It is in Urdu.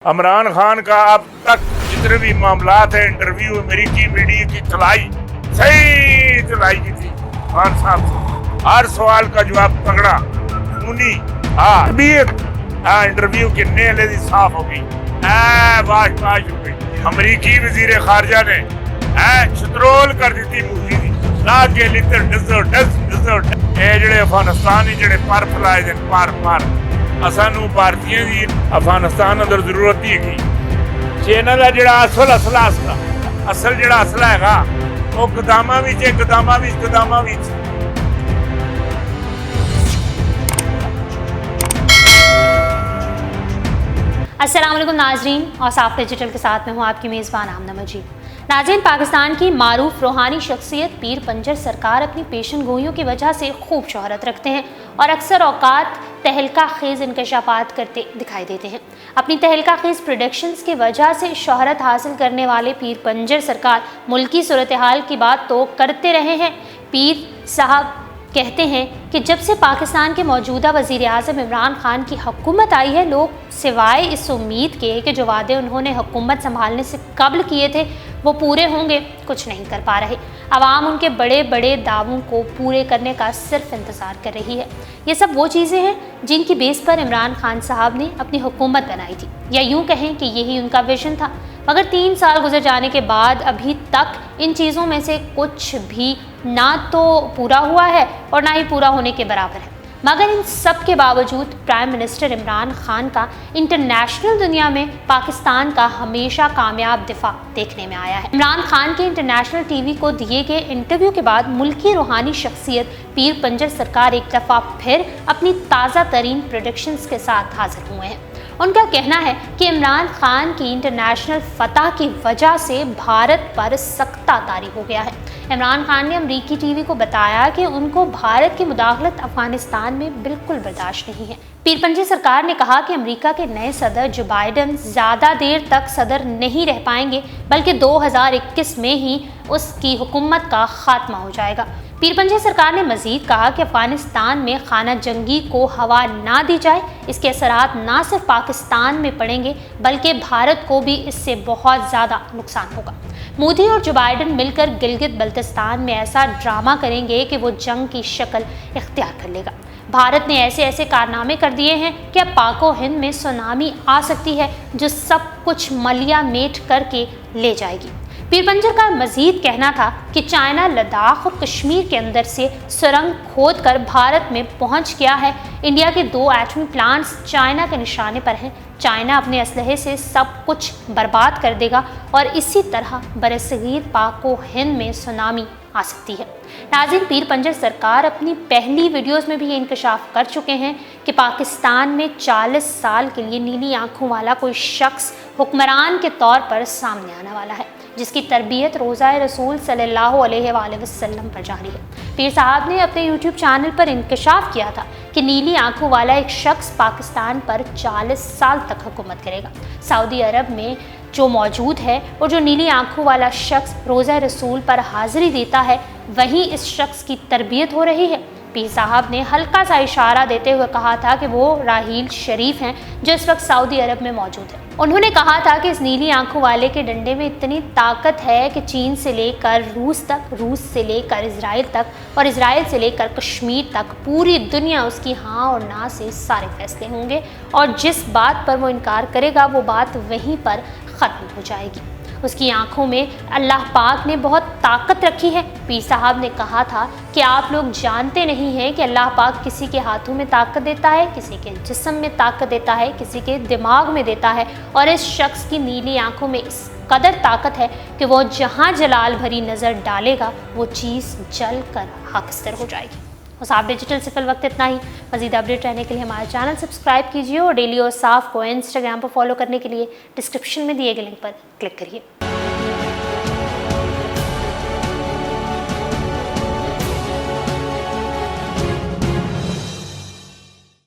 عمران خان کا اب تک جتنے بھی معاملات ہیں انٹرویو امریکی میڈیا کی صحیح چلائی کی تھی خان صاحب سے، ہر سوال کا جواب تگڑا خونی انٹرویو کے نیل صاف ہو گئی، باش باش ہو گئی۔ امریکی وزیر خارجہ نے شترول کر دیتی مووی دی لا کے لتر ڈزرٹ جڑے افغانستان جڑے پر پھلائے دن پر اسانو بھارتیاں دی افغانستان اندر ضرورت ہی ہے چینل ہے جڑا اصل جڑا اسلحہ ہے گا وہ گداماں وچ السلام علیکم ناظرین، اوصاف ڈیجیٹل کے ساتھ میں ہوں آپ کی میزبان آمنہ مجید۔ ناظرین، پاکستان کی معروف روحانی شخصیت پیر پنجر سرکار اپنی پیشن گوئیوں کی وجہ سے خوب شہرت رکھتے ہیں اور اکثر اوقات تہلکہ خیز انکشافات کرتے دکھائی دیتے ہیں۔ اپنی تہلکہ خیز پروڈکشنز کی وجہ سے شہرت حاصل کرنے والے پیر پنجر سرکار ملکی صورتحال کی بات تو کرتے رہے ہیں۔ پیر صاحب کہتے ہیں کہ جب سے پاکستان کے موجودہ وزیر اعظم عمران خان کی حکومت آئی ہے، لوگ سوائے اس امید کے کہ جو وعدے انہوں نے حکومت سنبھالنے سے قبل کیے تھے وہ پورے ہوں گے، کچھ نہیں کر پا رہے۔ عوام ان کے بڑے بڑے دعووں کو پورے کرنے کا صرف انتظار کر رہی ہے۔ یہ سب وہ چیزیں ہیں جن کی بیس پر عمران خان صاحب نے اپنی حکومت بنائی تھی، یا یوں کہیں کہ یہی ان کا ویژن تھا، مگر 3 سال گزر جانے کے بعد ابھی تک ان چیزوں میں سے کچھ بھی نہ تو پورا ہوا ہے اور نہ ہی پورا ہونے کے برابر ہے۔ مگر ان سب کے باوجود پرائم منسٹر عمران خان کا انٹرنیشنل دنیا میں پاکستان کا ہمیشہ کامیاب دفاع دیکھنے میں آیا ہے۔ عمران خان کے انٹرنیشنل ٹی وی کو دیے گئے انٹرویو کے بعد ملکی روحانی شخصیت پیر پنجر سرکار ایک دفعہ پھر اپنی تازہ ترین پروڈکشنز کے ساتھ حاضر ہوئے ہیں۔ ان کا کہنا ہے کہ عمران خان کی انٹرنیشنل فتح کی وجہ سے بھارت پر سکتہ طاری ہو گیا ہے۔ عمران خان نے امریکی ٹی وی کو بتایا کہ ان کو بھارت کی مداخلت افغانستان میں بالکل برداشت نہیں ہے۔ پیر پنجر سرکار نے کہا کہ امریکہ کے نئے صدر جو بائیڈن زیادہ دیر تک صدر نہیں رہ پائیں گے، بلکہ 2021 میں ہی اس کی حکومت کا خاتمہ ہو جائے گا۔ پیر پنجر سرکار نے مزید کہا کہ افغانستان میں خانہ جنگی کو ہوا نہ دی جائے، اس کے اثرات نہ صرف پاکستان میں پڑیں گے بلکہ بھارت کو بھی اس سے بہت زیادہ نقصان ہوگا۔ مودی اور جو بائیڈن مل کر گلگت بلتستان میں ایسا ڈرامہ کریں گے کہ وہ جنگ کی شکل اختیار کر لے گا۔ بھارت نے ایسے کارنامے کر دیے ہیں کہ اب پاک و ہند میں سونامی آ سکتی ہے جو سب کچھ ملیا میٹ کر کے لے جائے گی۔ پیر پنجر کا مزید کہنا تھا کہ چائنا لداخ اور کشمیر کے اندر سے سرنگ کھود کر بھارت میں پہنچ گیا ہے۔ انڈیا کے 2 ایٹمی پلانٹس چائنا کے نشانے پر ہیں۔ چائنا اپنے اسلحے سے سب کچھ برباد کر دے گا اور اسی طرح برصغیر پاک و ہند میں سونامی آ سکتی ہے۔ ناظرین، پیر پنجر سرکار اپنی پہلی ویڈیوز میں بھی یہ انکشاف کر چکے ہیں کہ پاکستان میں 40 سال کے لیے نیلی آنکھوں والا کوئی شخص حکمران کے طور پر سامنے آنے والا ہے، جس کی تربیت روزہ رسول صلی اللہ علیہ وآلہ وسلم پر جاری ہے۔ پیر صاحب نے اپنے یوٹیوب چینل پر انکشاف کیا تھا کہ نیلی آنکھوں والا ایک شخص پاکستان پر 40 سال تک حکومت کرے گا۔ سعودی عرب میں جو موجود ہے اور جو نیلی آنکھوں والا شخص روزہ رسول پر حاضری دیتا ہے، وہیں اس شخص کی تربیت ہو رہی ہے۔ پیر صاحب نے ہلکا سا اشارہ دیتے ہوئے کہا تھا کہ وہ راحیل شریف ہیں جو اس وقت سعودی عرب میں موجود ہے۔ انہوں نے کہا تھا کہ اس نیلی آنکھوں والے کے ڈنڈے میں اتنی طاقت ہے کہ چین سے لے کر روس تک، روس سے لے کر اسرائیل تک اور اسرائیل سے لے کر کشمیر تک پوری دنیا اس کی ہاں اور نہ سے سارے فیصلے ہوں گے، اور جس بات پر وہ انکار کرے گا وہ بات وہیں پر ختم ہو جائے گی۔ اس کی آنکھوں میں اللہ پاک نے بہت طاقت رکھی ہے۔ پیر صاحب نے کہا تھا کہ آپ لوگ جانتے نہیں ہیں کہ اللہ پاک کسی کے ہاتھوں میں طاقت دیتا ہے، کسی کے جسم میں طاقت دیتا ہے، کسی کے دماغ میں دیتا ہے، اور اس شخص کی نیلی آنکھوں میں اس قدر طاقت ہے کہ وہ جہاں جلال بھری نظر ڈالے گا وہ چیز جل کر خاکستر ہو جائے گی۔ اوصاف ڈیجیٹل سے فی الوقت اتنا ہی۔ مزید اپڈیٹ رہنے کے لیے ہمارا چینل سبسکرائب کیجیے اور ڈیلی اوصاف کو انسٹاگرام پر فالو کرنے کے لیے ڈسکرپشن میں دیے گئے لنک پر کلک کریے۔